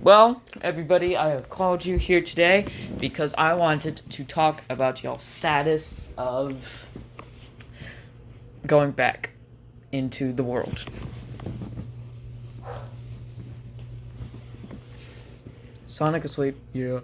Well, everybody, I have called you here today because I wanted to talk about y'all's status of going back into the world. Sonic asleep? Yeah.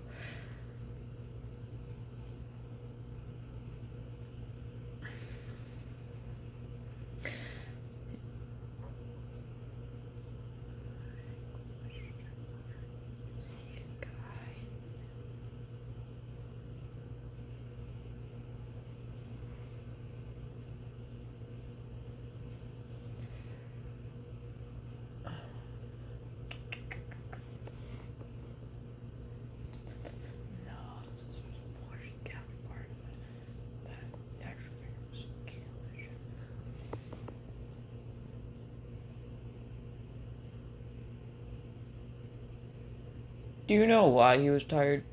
Do you know why he was tired?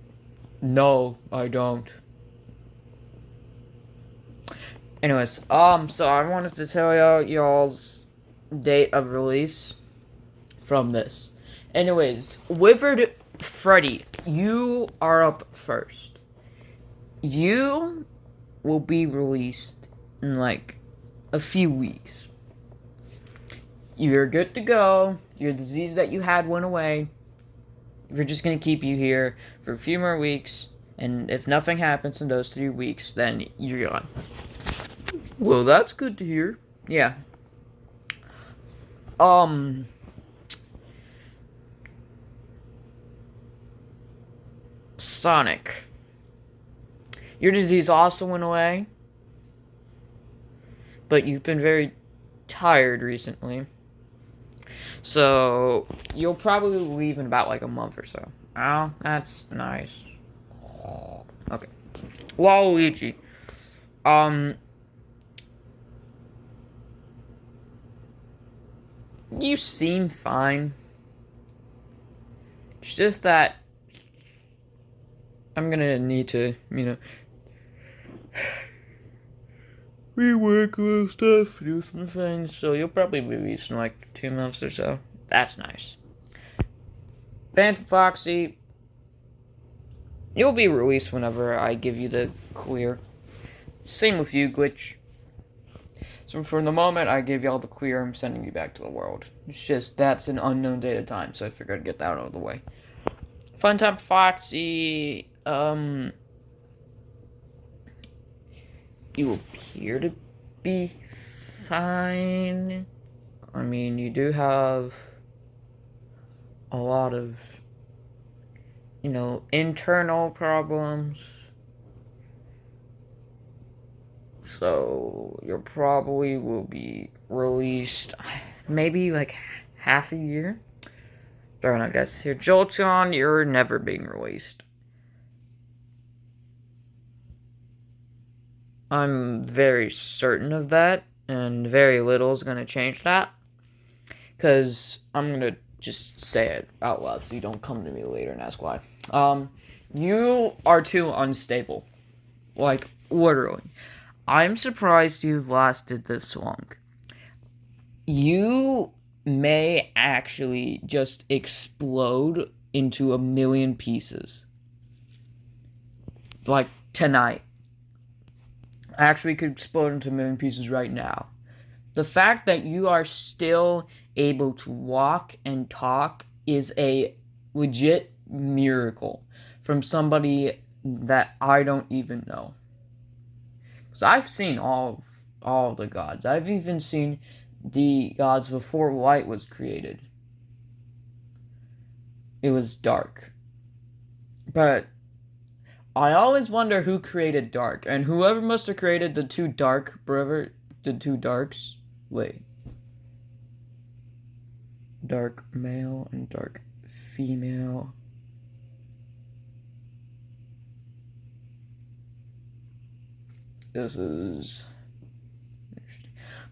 No, I don't. Anyways, so I wanted to tell y'all's date of release from this. Anyways, Withered Freddy, you are up first. You will be released in like a few weeks. You're good to go. Your disease that you had went away. We're just gonna keep you here for a few more weeks, and if nothing happens in those 3 weeks, then you're gone. Well, that's good to hear. Yeah. Um. Sonic. Your disease also went away, but you've been very tired recently. So, you'll probably leave in about like a month or so. Oh, that's nice. Okay. Waluigi. Um, you seem fine. It's just that I'm gonna need to, rework a little stuff, do some things, so you'll probably be released in like 2 months or so. That's nice. Phantom Foxy, you'll be released whenever I give you the clear. Same with you, Glitch. So from the moment I give y'all the clear, I'm sending you back to the world. It's just, that's an unknown date of time, so I figured I'd get that out of the way. Funtime Foxy, you appear to be fine. I mean, you do have a lot of, internal problems. So, you probably will be released maybe like half a year. Fair enough, guys. Here, Jolteon, you're never being released. I'm very certain of that, and very little is going to change that. Because I'm going to just say it out loud so you don't come to me later and ask why. You are too unstable. Like, literally. I'm surprised you've lasted this long. You may actually just explode into a million pieces. Like, tonight. Actually could explode into a million pieces right now. The fact that you are still able to walk and talk is a legit miracle from somebody that I don't even know. Because I've seen all of the gods. I've even seen the gods before light was created. It was dark. But I always wonder who created dark. And whoever must have created the two darks. Wait. Dark male and dark female. This is...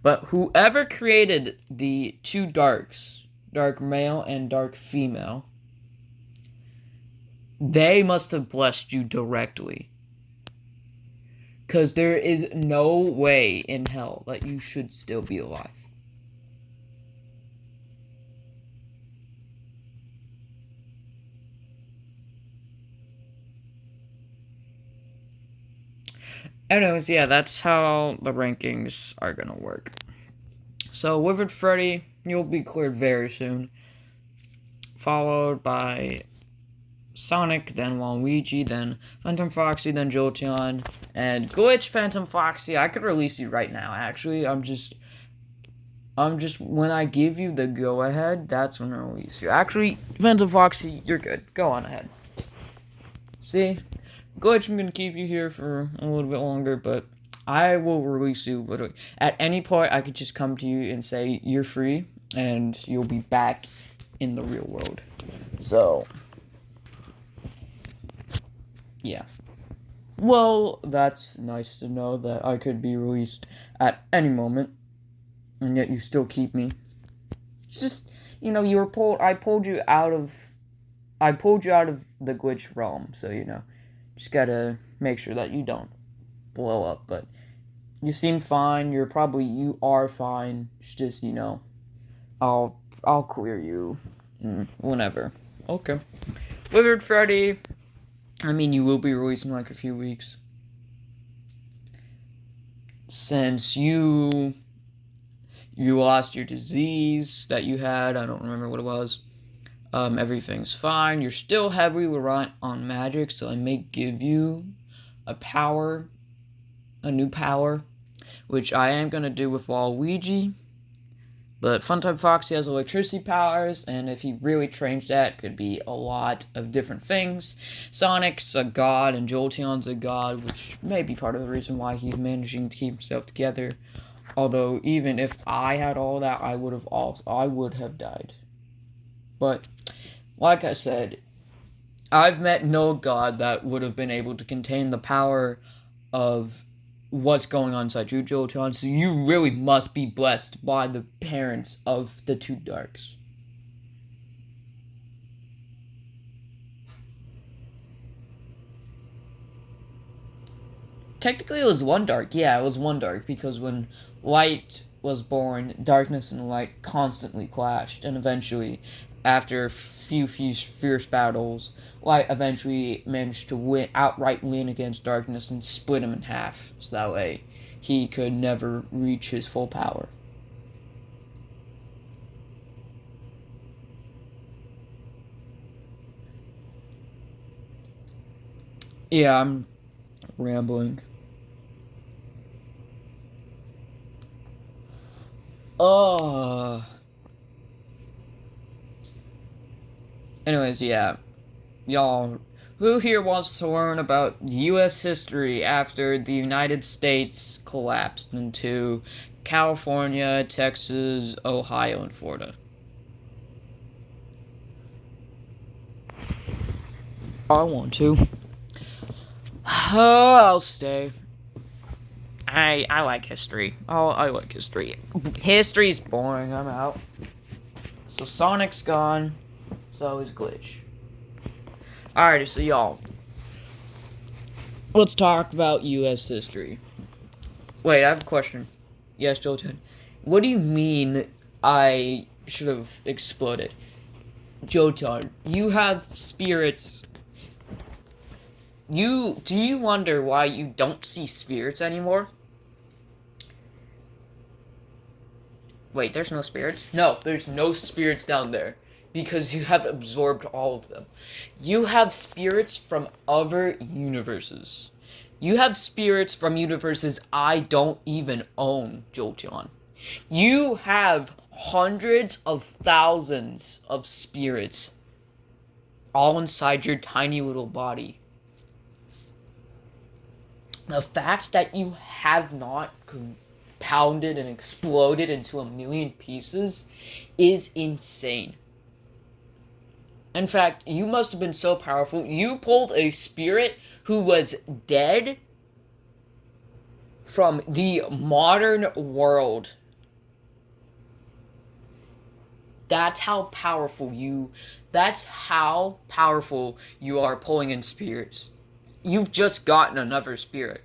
But whoever created the two darks, dark male and dark female, they must have blessed you directly. Because there is no way in hell that you should still be alive. Anyways, yeah, that's how the rankings are gonna work. So, Withered Freddy, you'll be cleared very soon. Followed by Sonic, then Waluigi, then Phantom Foxy, then Jolteon, and Glitch Phantom Foxy. I could release you right now, actually. I'm just, when I give you the go ahead, that's when I release you. Actually, Phantom Foxy, you're good. Go on ahead. See? Glitch, I'm gonna keep you here for a little bit longer, but I will release you literally. At any point, I could just come to you and say, you're free, and you'll be back in the real world. So, yeah. Well, that's nice to know that I could be released at any moment, and yet you still keep me. It's just, you were pulled. I pulled you out of the glitch realm, so just gotta make sure that you don't blow up. But you seem fine. You are fine. It's just I'll clear you whenever. Okay. Withered Freddy. I mean, you will be released in like a few weeks. Since you lost your disease that you had, I don't remember what it was. Everything's fine. You're still heavily reliant on magic, so I may give you a new power, which I am gonna do with Waluigi. But Funtime Foxy has electricity powers, and if he really trains that, it could be a lot of different things. Sonic's a god, and Jolteon's a god, which may be part of the reason why he's managing to keep himself together. Although, even if I had all that, I would have died. But, like I said, I've met no god that would have been able to contain the power of what's going on inside you, Jolteon, so you really must be blessed by the parents of the two Darks. Technically, it was one Dark. Yeah, it was one Dark, because when Light was born, darkness and light constantly clashed, and eventually, after a few fierce battles, Light eventually managed to outright win against darkness and split him in half, so that way he could never reach his full power. Yeah, I'm rambling. Oh. Anyways, yeah. Y'all, who here wants to learn about U.S. history after the United States collapsed into California, Texas, Ohio, and Florida? I want to. I'll stay. I like history. Oh, I like history. History's boring. I'm out. So Sonic's gone. So is Glitch. Alrighty, so y'all, let's talk about U.S. history. Wait, I have a question. Yes, Jolton. What do you mean I should have exploded? Jolton, you have spirits. Do you wonder why you don't see spirits anymore? Wait, there's no spirits? No, there's no spirits down there. Because you have absorbed all of them. You have spirits from other universes. You have spirits from universes I don't even own, Jolteon. You have hundreds of thousands of spirits all inside your tiny little body. The fact that you have not compounded and exploded into a million pieces is insane. In fact, you must have been so powerful. You pulled a spirit who was dead from the modern world. That's how powerful you are pulling in spirits. You've just gotten another spirit.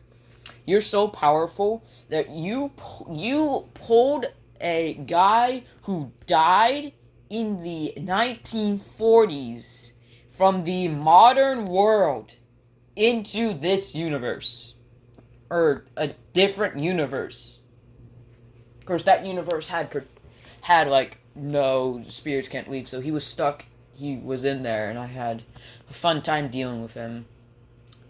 You're so powerful that you pulled a guy who died in the 1940s from the modern world into this universe. or a different universe. Of course, that universe had like no spirits can't leave, so he was stuck. He was in there, and I had a fun time dealing with him.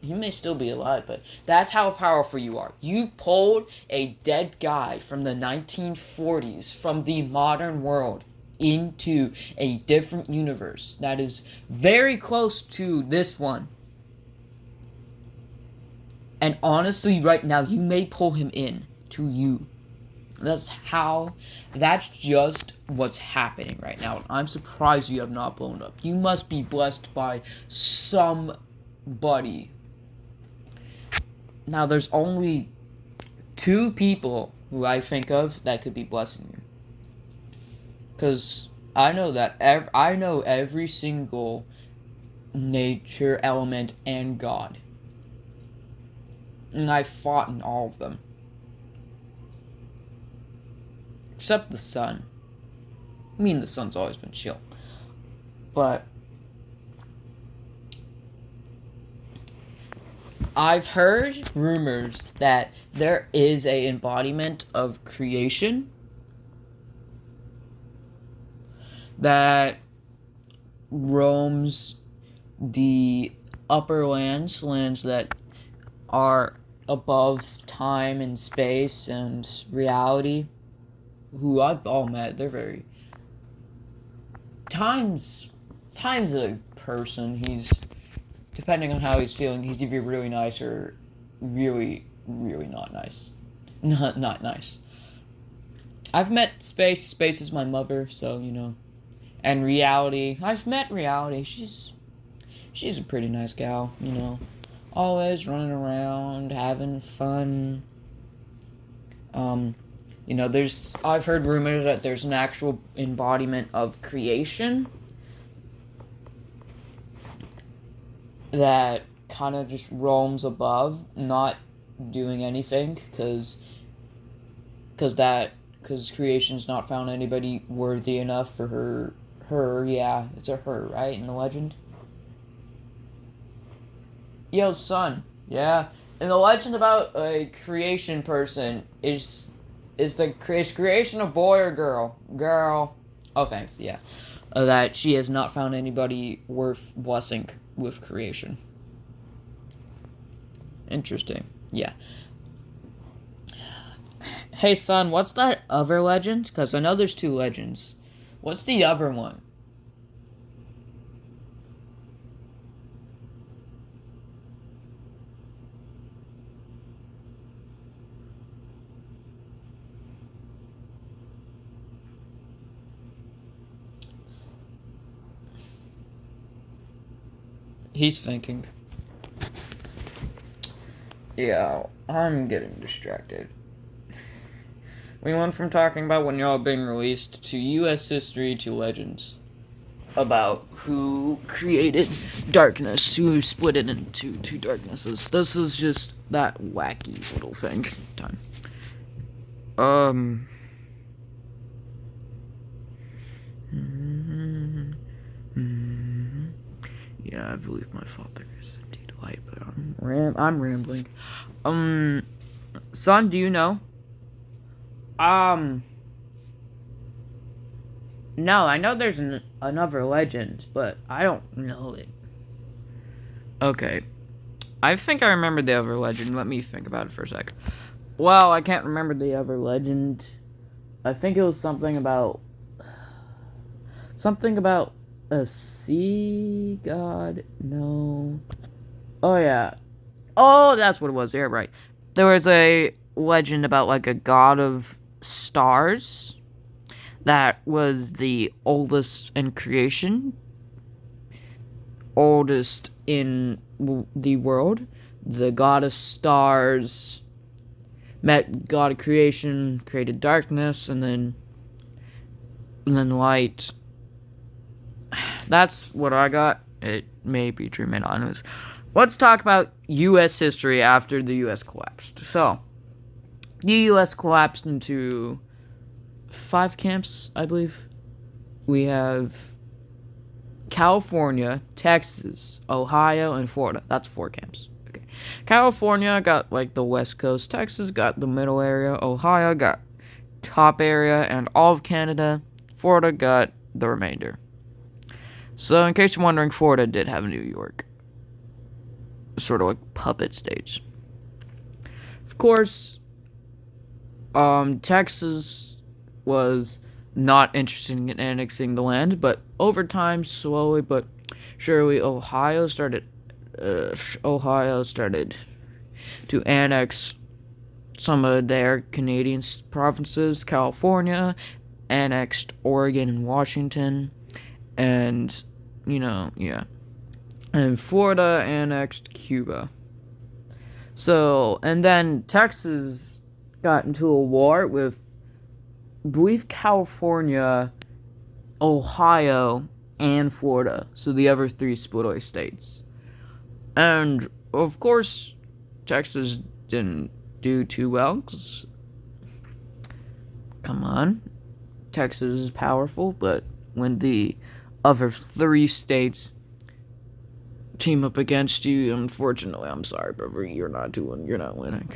He may still be alive, but that's how powerful you are. You pulled a dead guy from the 1940s, from the modern world, into a different universe that is very close to this one. And honestly, right now, you may pull him in to you. That's just what's happening right now. I'm surprised you have not blown up. You must be blessed by somebody. Now, there's only 2 people who I think of that could be blessing you. Because I know that I know every single nature element and God. And I fought in all of them. Except the sun. I mean, the sun's always been chill. But I've heard rumors that there is a embodiment of creation that roams the upper lands that are above time and space and reality, who I've all met. They're very times a person. He's, depending on how he's feeling, he's either really nice or really not nice. Not nice. I've met space. Space is my mother, so you know. And reality. I've met reality. She's a pretty nice gal, you know. Always running around, having fun. You know, I've heard rumors that there's an actual embodiment of creation that kind of just roams above, not doing anything, because creation's not found anybody worthy enough for her, yeah, it's a her, right, in the legend? Yo, son, yeah, in the legend about a creation person, is the creation a boy or girl? Girl. Oh, thanks, yeah. That she has not found anybody worth blessing with creation. Interesting, yeah. Hey, son, what's that other legend? Because I know there's 2 legends. What's the other one? He's thinking. Yeah, I'm getting distracted. We went from talking about when y'all being released to U.S. history to legends about who created darkness, who split it into 2 darknesses. This is just that wacky little thing. Time. Yeah, I believe my father is indeed light, but I'm rambling. Son, do you know? No, I know there's another legend, but I don't know it. Okay. I think I remember the other legend. Let me think about it for a sec. Well, I can't remember the other legend. I think it was something about a sea god. No. Oh yeah. Oh, that's what it was. Yeah, right. There was a legend about like a god of stars that was the oldest in creation, oldest in the world. The god of stars met god of creation, created darkness, and then light. That's what I got. It may be true, may not. Let's talk about U.S. history after the U.S. collapsed. So, the U.S. collapsed into 5 camps, I believe. We have California, Texas, Ohio, and Florida. That's 4 camps. Okay. California got like the west coast, Texas got the middle area, Ohio got top area, and all of Canada. Florida got the remainder. So, in case you're wondering, Florida did have New York. Sort of like puppet states. Of course, Texas was not interested in annexing the land, but over time, slowly but surely, Ohio started to annex some of their Canadian provinces. California annexed Oregon and Washington, and and Florida annexed Cuba. So, and then Texas got into a war with, I believe, California, Ohio, and Florida. So the other three split away states. And, of course, Texas didn't do too well, because, come on, Texas is powerful, but when the other three states team up against you, unfortunately, I'm sorry, brother, you're not winning.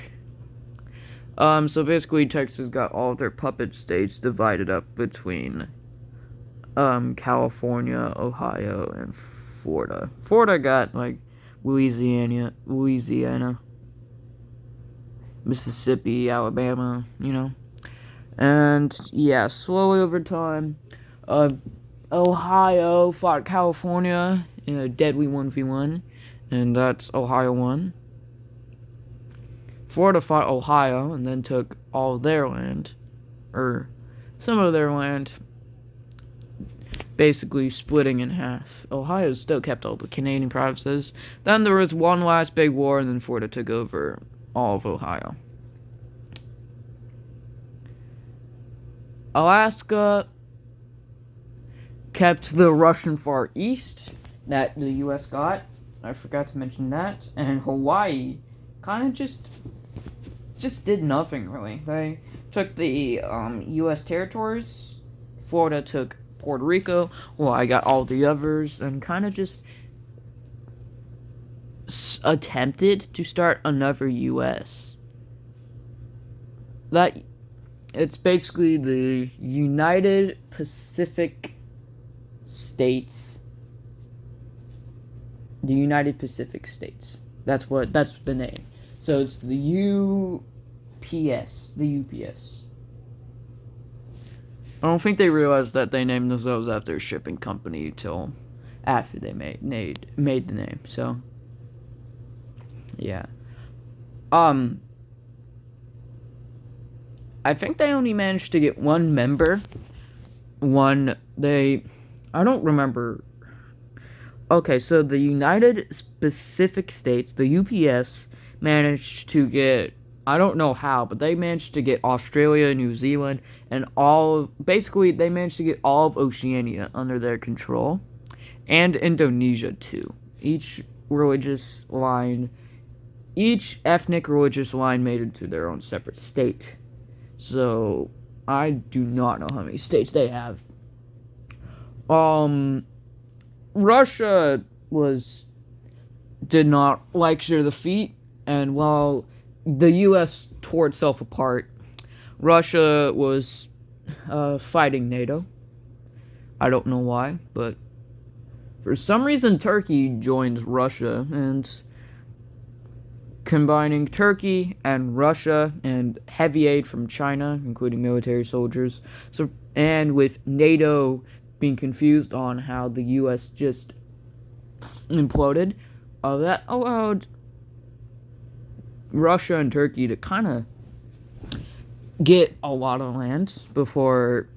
So basically, Texas got all of their puppet states divided up between, California, Ohio, and Florida. Florida got, like, Louisiana, Mississippi, Alabama, And, yeah, slowly over time, Ohio fought California in a deadly 1v1, and that's Ohio won. Florida fought Ohio and then took all of their land, or some of their land, basically splitting in half. Ohio still kept all the Canadian provinces. Then there was one last big war, and then Florida took over all of Ohio. Alaska kept the Russian Far East that the U.S. got. I forgot to mention that. And Hawaii kind of just did nothing, really. They took the U.S. territories. Florida took Puerto Rico. Hawaii got all the others. And kind of just attempted to start another U.S. It's basically the United Pacific States. The United Pacific States. That's the name. So it's the UPS. The UPS. I don't think they realized that they named themselves after a shipping company till after they made the name. So yeah. I think they only managed to get one member. I don't remember. Okay, so the United Pacific States, the UPS, managed to get, I don't know how, but they managed to get Australia, New Zealand, and they managed to get all of Oceania under their control. And Indonesia, too. Each ethnic religious line made it to their own separate state. So, I do not know how many states they have. Russia did not like their defeat, and while the U.S. tore itself apart, Russia was fighting NATO. I don't know why, but for some reason Turkey joined Russia, and combining Turkey and Russia and heavy aid from China, including military soldiers, and with NATO being confused on how the U.S. just imploded, that allowed Russia and Turkey to kind of get a lot of land before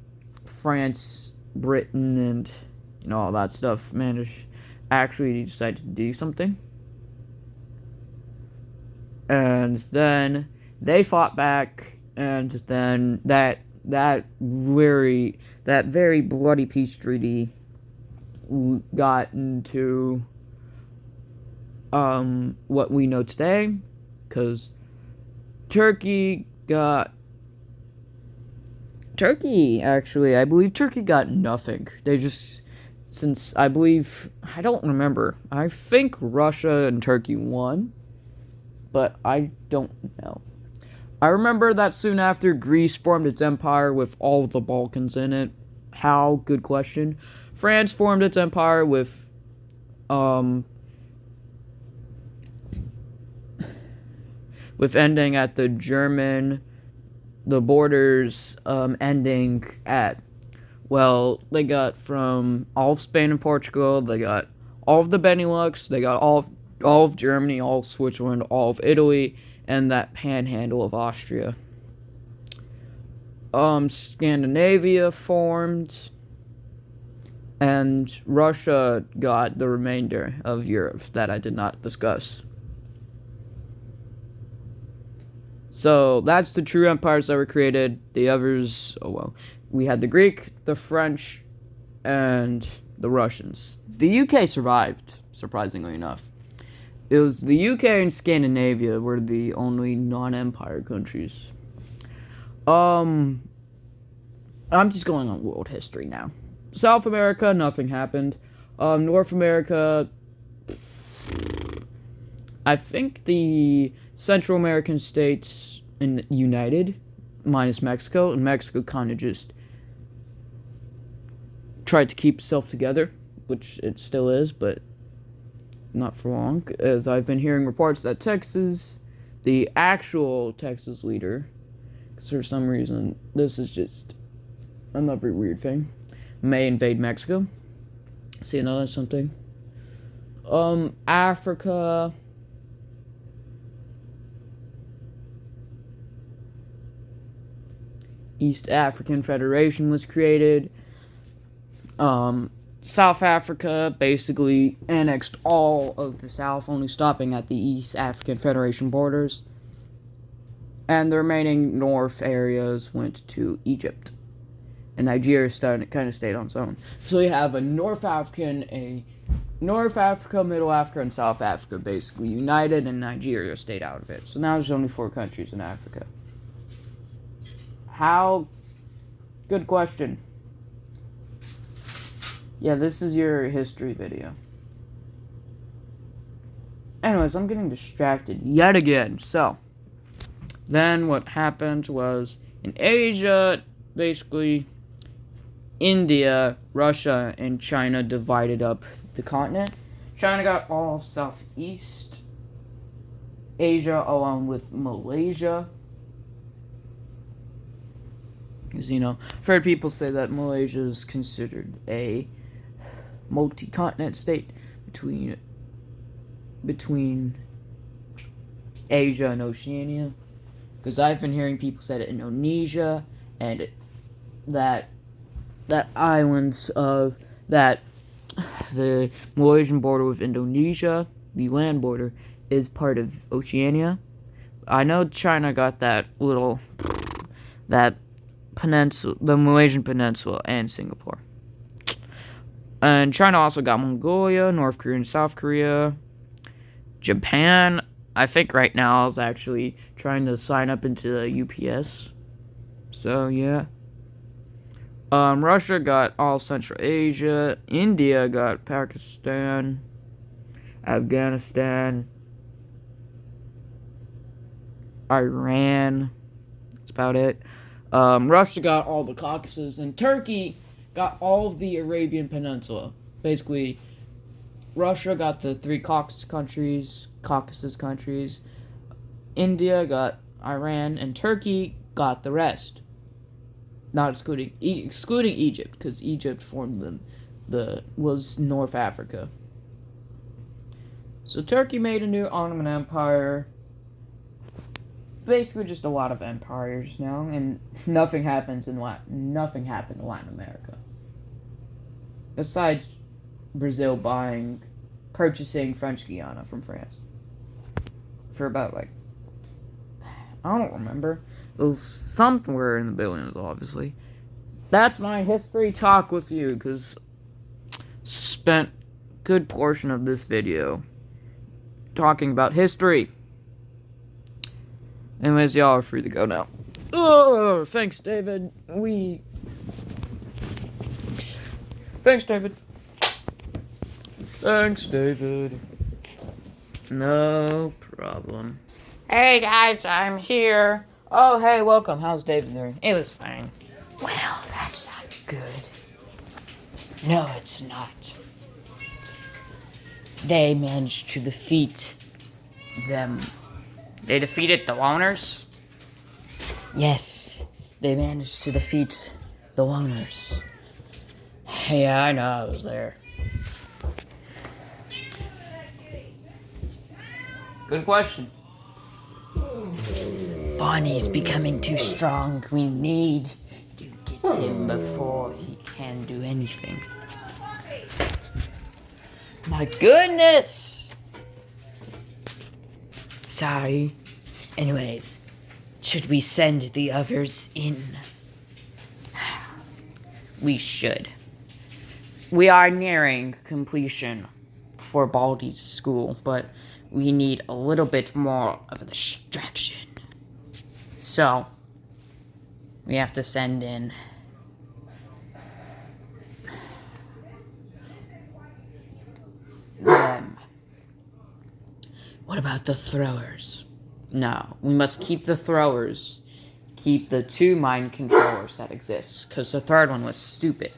France, Britain, and all that stuff actually decided to do something. And then they fought back, and then that very bloody peace treaty got into what we know today, because I believe Turkey got nothing. They just, I don't remember. I think Russia and Turkey won. but I don't know. I remember that soon after, Greece formed its empire with all of the Balkans in it. How? Good question. France formed its empire with, ending at the borders, ending at, well, they got from all of Spain and Portugal, they got all of the Benelux, they got all of Germany, all of Switzerland, all of Italy, and that panhandle of Austria. Scandinavia formed, and Russia got the remainder of Europe that I did not discuss. So that's the true empires that were created. The others, oh well. We had the Greek, the French, and the Russians. The UK survived, surprisingly enough. It was the UK and Scandinavia were the only non-empire countries. I'm just going on world history now. South America, nothing happened. North America, I think the Central American states united, minus Mexico, and Mexico kind of just tried to keep itself together, which it still is, but not for long, as I've been hearing reports that Texas, the actual Texas leader, because for some reason, this is just another weird thing, may invade Mexico. See, another something. Africa. East African Federation was created. South Africa basically annexed all of the South, only stopping at the East African Federation borders. And the remaining North areas went to Egypt. And Nigeria kind of stayed on its own. So you have a North Africa, Middle Africa, and South Africa basically united, and Nigeria stayed out of it. So now there's only 4 countries in Africa. How? Good question. Yeah, this is your history video. Anyways, I'm getting distracted yet again. So, then what happened was, in Asia, basically, India, Russia, and China divided up the continent. China got all of Southeast Asia, along with Malaysia. Because, I've heard people say that Malaysia is considered a multi-continent state between Asia and Oceania. Because I've been hearing people say that Indonesia and that islands of that the Malaysian border with Indonesia, the land border, is part of Oceania. I know China got that peninsula, the Malaysian peninsula, and Singapore. And China also got Mongolia, North Korea, and South Korea. Japan, I think right now, is actually trying to sign up into the UPS. So, yeah. Russia got all Central Asia. India got Pakistan, Afghanistan, Iran. That's about it. Russia got all the Caucasus, and Turkey got all of the Arabian Peninsula. Basically, Russia got the 3 Caucasus countries. India got Iran, and Turkey got the rest. Not excluding Egypt, because Egypt formed was North Africa. So Turkey made a new Ottoman Empire. Basically, just a lot of empires now, and nothing happened in Latin America. Besides Brazil purchasing French Guiana from France for about I don't remember. It was somewhere in the billions, obviously. That's my history talk with you, because spent a good portion of this video talking about history. Anyways, y'all are free to go now. Oh, thanks, David. Thanks, David. Thanks, David. No problem. Hey guys, I'm here. Oh, hey, welcome. How's David doing? It was fine. Well, that's not good. No, it's not. They managed to defeat them. They defeated the Loners? Yes, they managed to defeat the Loners. Yeah, I know, I was there. Good question. Bonnie's becoming too strong. We need to get him before he can do anything. My goodness! Sorry. Anyways, should we send the others in? We should. We are nearing completion for Baldi's school, but we need a little bit more of a distraction. So, we have to send in them. What about the throwers? No, we must keep the throwers. Keep the 2 mind controllers that exist, because the third one was stupid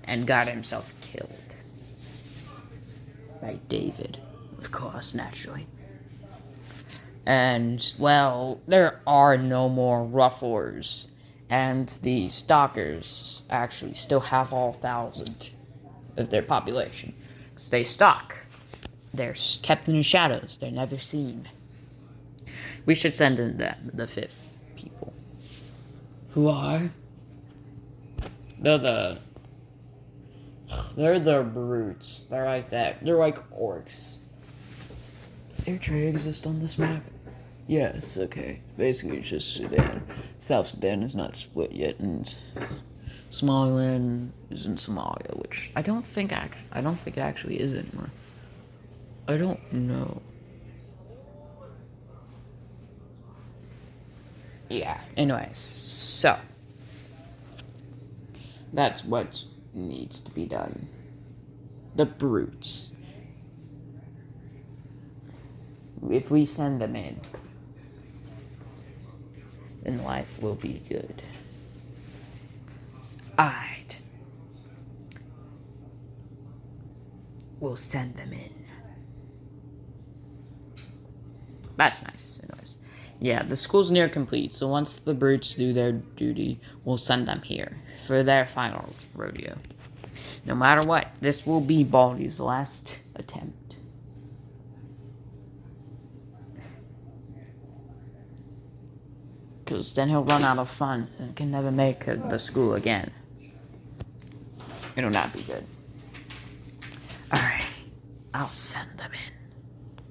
and got himself killed. By David, of course, naturally. And, well, there are no more rufflers. And the stalkers actually still have all 1,000 of their population. Because they stalk. They're kept in the shadows. They're never seen. We should send in them, the 5th people. Who are? They're the brutes. They're like that. They're like orcs. Does Eritrea exist on this map? Yes, okay. Basically, it's just Sudan. South Sudan is not split yet, and Somaliland is in Somalia, which I don't think it actually is anymore. I don't know. Yeah. Anyways, so that's what needs to be done. The brutes. If we send them in, then life will be good. Alright. We'll send them in. That's nice, anyways. Yeah, the school's near complete, so once the brutes do their duty, we'll send them here for their final rodeo. No matter what, this will be Baldi's last attempt. Because then he'll run out of fun and can never make the school again. It'll not be good. Alright, I'll send them in.